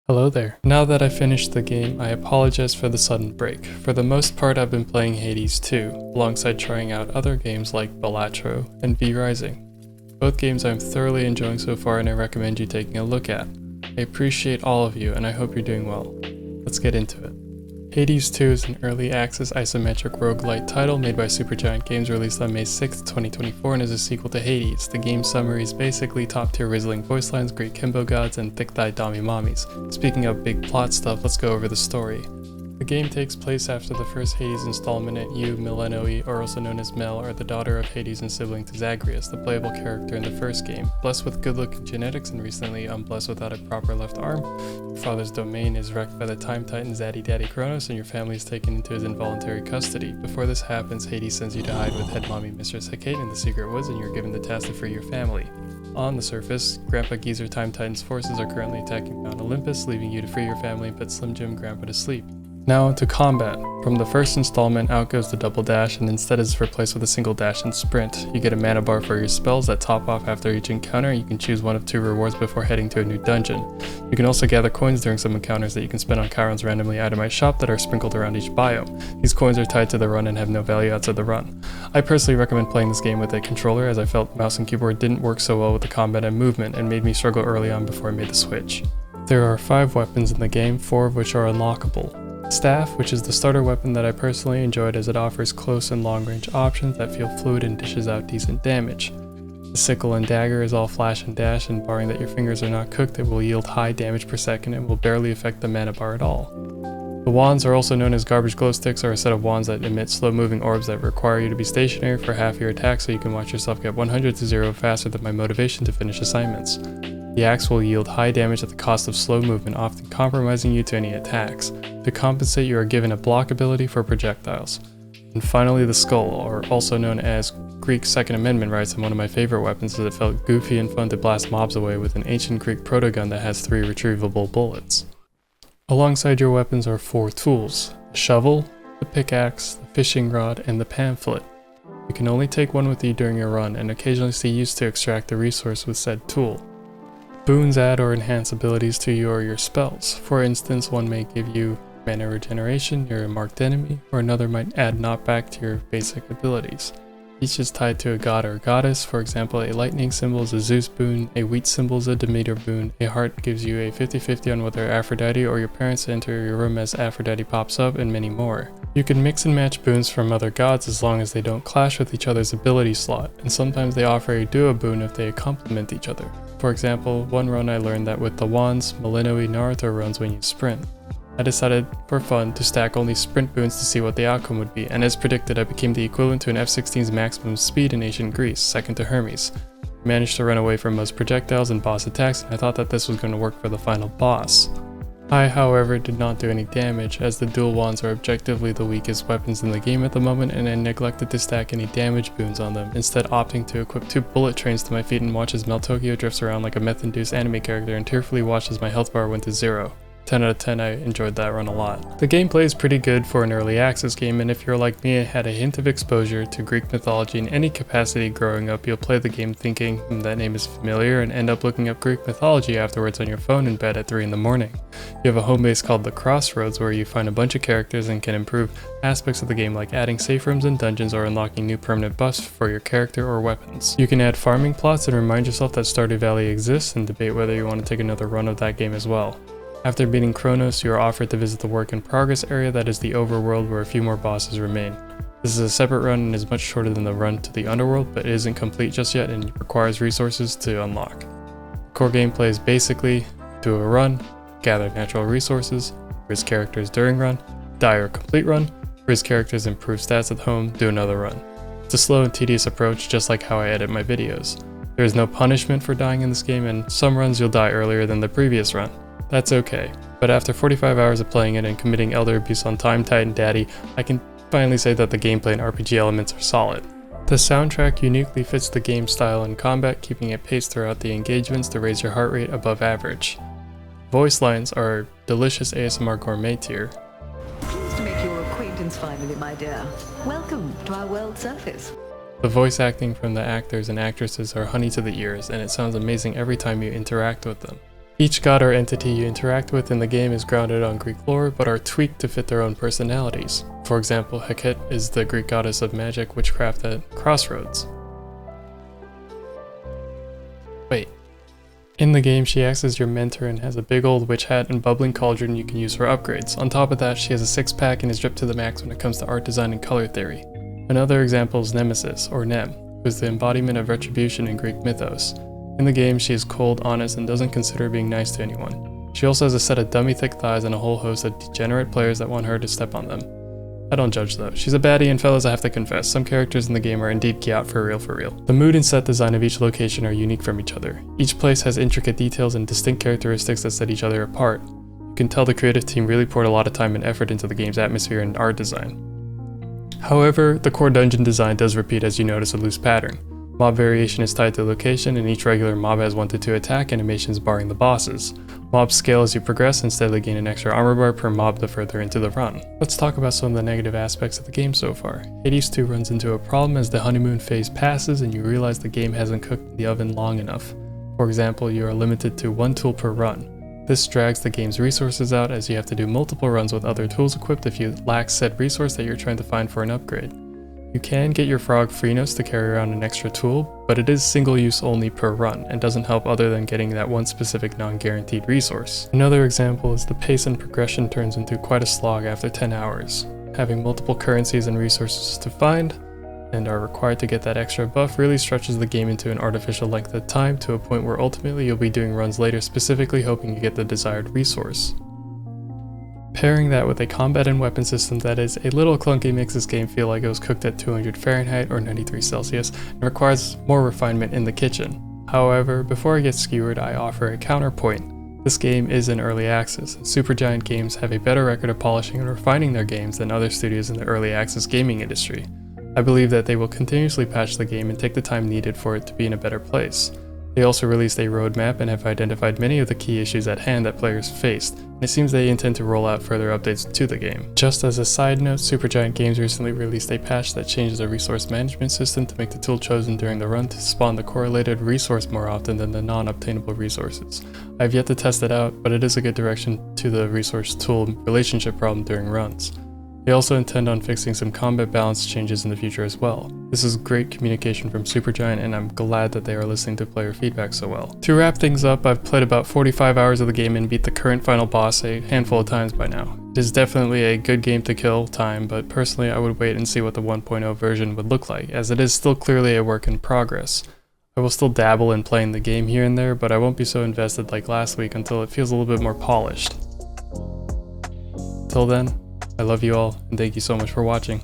Hello there. Now that I finished the game, I apologize for the sudden break. For the most part, I've been playing Hades 2, alongside trying out other games like Balatro and V Rising. Both games I'm thoroughly enjoying so far and I recommend you taking a look at. I appreciate all of you and I hope you're doing well. Let's get into it. Hades 2 is an early access isometric roguelite title made by Supergiant Games, released on May 6, 2024 and is a sequel to Hades. The game summary is basically top tier rizzling voice lines, great kimbo gods, and thick-thighed dommy mommies. Speaking of big plot stuff, let's go over the story. The game takes place after the first Hades installment, and you, Milenoe, or also known as Mel, are the daughter of Hades and sibling to Zagreus, the playable character in the first game. Blessed with good-looking genetics and recently unblessed without a proper left arm, your father's domain is wrecked by the Time Titan Zaddy Daddy Kronos and your family is taken into his involuntary custody. Before this happens, Hades sends you to hide with head mommy Mistress Hecate in the secret woods and you're given the task to free your family. On the surface, Grandpa Geezer Time Titan's forces are currently attacking Mount Olympus, leaving you to free your family and put Slim Jim Grandpa to sleep. Now into combat. From the first installment, out goes the double dash, and instead is replaced with a single dash and sprint. You get a mana bar for your spells that top off after each encounter, and you can choose one of two rewards before heading to a new dungeon. You can also gather coins during some encounters that you can spend on Chiron's randomly itemized shop that are sprinkled around each biome. These coins are tied to the run and have no value outside the run. I personally recommend playing this game with a controller, as I felt mouse and keyboard didn't work so well with the combat and movement, and made me struggle early on before I made the switch. There are 5 weapons in the game, 4 of which are unlockable. Staff, which is the starter weapon that I personally enjoyed as it offers close and long range options that feel fluid and dishes out decent damage. The sickle and dagger is all flash and dash, and barring that your fingers are not cooked, it will yield high damage per second and will barely affect the mana bar at all. The wands are also known as garbage glow sticks, are a set of wands that emit slow moving orbs that require you to be stationary for half your attack so you can watch yourself get 100 to 0 faster than my motivation to finish assignments. The axe will yield high damage at the cost of slow movement, often compromising you to any attacks. To compensate, you are given a block ability for projectiles. And finally, the skull, or also known as Greek Second Amendment rights, and one of my favorite weapons as it felt goofy and fun to blast mobs away with an ancient Greek protogun that has 3 retrievable bullets. Alongside your weapons are 4 tools: the shovel, the pickaxe, the fishing rod, and the pamphlet. You can only take one with you during your run, and occasionally see use to extract the resource with said tool. Boons add or enhance abilities to you or your spells. For instance, one may give you mana regeneration, you're a marked enemy, or another might add knockback to your basic abilities. Each is tied to a god or goddess. For example, a lightning symbol is a Zeus boon, a wheat symbol is a Demeter boon, a heart gives you a 50-50 on whether Aphrodite or your parents enter your room as Aphrodite pops up, and many more. You can mix and match boons from other gods as long as they don't clash with each other's ability slot, and sometimes they offer a duo boon if they complement each other. For example, one run I learned that with the wands, Milenoe Naruto runs when you sprint. I decided, for fun, to stack only sprint boons to see what the outcome would be, and as predicted I became the equivalent to an F-16's maximum speed in ancient Greece, second to Hermes. I managed to run away from most projectiles and boss attacks, and I thought that this was going to work for the final boss. I, however, did not do any damage, as the dual wands are objectively the weakest weapons in the game at the moment, and I neglected to stack any damage boons on them, instead opting to equip 2 bullet trains to my feet and watch as Meltokio drifts around like a meth-induced anime character and tearfully watched as my health bar went to 0. 10 out of 10, I enjoyed that run a lot. The gameplay is pretty good for an early access game, and if you're like me and had a hint of exposure to Greek mythology in any capacity growing up, you'll play the game thinking, that name is familiar, and end up looking up Greek mythology afterwards on your phone in bed at 3 in the morning. You have a home base called the Crossroads where you find a bunch of characters and can improve aspects of the game like adding safe rooms and dungeons or unlocking new permanent buffs for your character or weapons. You can add farming plots and remind yourself that Stardew Valley exists and debate whether you want to take another run of that game as well. After beating Kronos, you are offered to visit the Work in Progress area that is the overworld where a few more bosses remain. This is a separate run and is much shorter than the run to the underworld, but it isn't complete just yet and requires resources to unlock. The core gameplay is basically do a run, gather natural resources, riz characters during run, die or complete run, riz characters improve stats at home, do another run. It's a slow and tedious approach, just like how I edit my videos. There is no punishment for dying in this game, and some runs you'll die earlier than the previous run. That's okay, but after 45 hours of playing it and committing elder abuse on Time Titan Daddy, I can finally say that the gameplay and RPG elements are solid. The soundtrack uniquely fits the game style and combat, keeping it paced throughout the engagements to raise your heart rate above average. Voice lines are delicious ASMR gourmet tier. Pleased to make your acquaintance finally, my dear. Welcome to our world surface. The voice acting from the actors and actresses are honey to the ears, and it sounds amazing every time you interact with them. Each god or entity you interact with in the game is grounded on Greek lore, but are tweaked to fit their own personalities. For example, Heket is the Greek goddess of magic, witchcraft at crossroads. Wait. In the game, she acts as your mentor and has a big old witch hat and bubbling cauldron you can use for upgrades. On top of that, she has a six-pack and is dripped to the max when it comes to art design and color theory. Another example is Nemesis, or Nem, who is the embodiment of retribution in Greek mythos. In the game, she is cold, honest, and doesn't consider being nice to anyone. She also has a set of dummy thick thighs and a whole host of degenerate players that want her to step on them. I don't judge though. She's a baddie, and fellas, I have to confess, some characters in the game are indeed kiat for real. The mood and set design of each location are unique from each other. Each place has intricate details and distinct characteristics that set each other apart. You can tell the creative team really poured a lot of time and effort into the game's atmosphere and art design. However, the core dungeon design does repeat as you notice a loose pattern. Mob variation is tied to location, and each regular mob has 1 to 2 attack animations barring the bosses. Mobs scale as you progress and steadily gain an extra armor bar per mob the further into the run. Let's talk about some of the negative aspects of the game so far. Hades 2 runs into a problem as the honeymoon phase passes and you realize the game hasn't cooked in the oven long enough. For example, you are limited to 1 tool per run. This drags the game's resources out as you have to do multiple runs with other tools equipped if you lack said resource that you're trying to find for an upgrade. You can get your frog free notes to carry around an extra tool, but it is single use only per run and doesn't help other than getting that one specific non-guaranteed resource. Another example is the pace and progression turns into quite a slog after 10 hours. Having multiple currencies and resources to find and are required to get that extra buff really stretches the game into an artificial length of time to a point where ultimately you'll be doing runs later specifically hoping to get the desired resource. Pairing that with a combat and weapon system that is a little clunky makes this game feel like it was cooked at 200 Fahrenheit or 93 Celsius and requires more refinement in the kitchen. However, before I get skewered, I offer a counterpoint. This game is in early access, and Supergiant Games have a better record of polishing and refining their games than other studios in the early access gaming industry. I believe that they will continuously patch the game and take the time needed for it to be in a better place. They also released a roadmap and have identified many of the key issues at hand that players faced, and it seems they intend to roll out further updates to the game. Just as a side note, Supergiant Games recently released a patch that changes the resource management system to make the tool chosen during the run to spawn the correlated resource more often than the non-obtainable resources. I have yet to test it out, but it is a good direction to the resource tool relationship problem during runs. They also intend on fixing some combat balance changes in the future as well. This is great communication from Supergiant, and I'm glad that they are listening to player feedback so well. To wrap things up, I've played about 45 hours of the game and beat the current final boss a handful of times by now. It is definitely a good game to kill time, but personally I would wait and see what the 1.0 version would look like, as it is still clearly a work in progress. I will still dabble in playing the game here and there, but I won't be so invested like last week until it feels a little bit more polished. Till then, I love you all, and thank you so much for watching.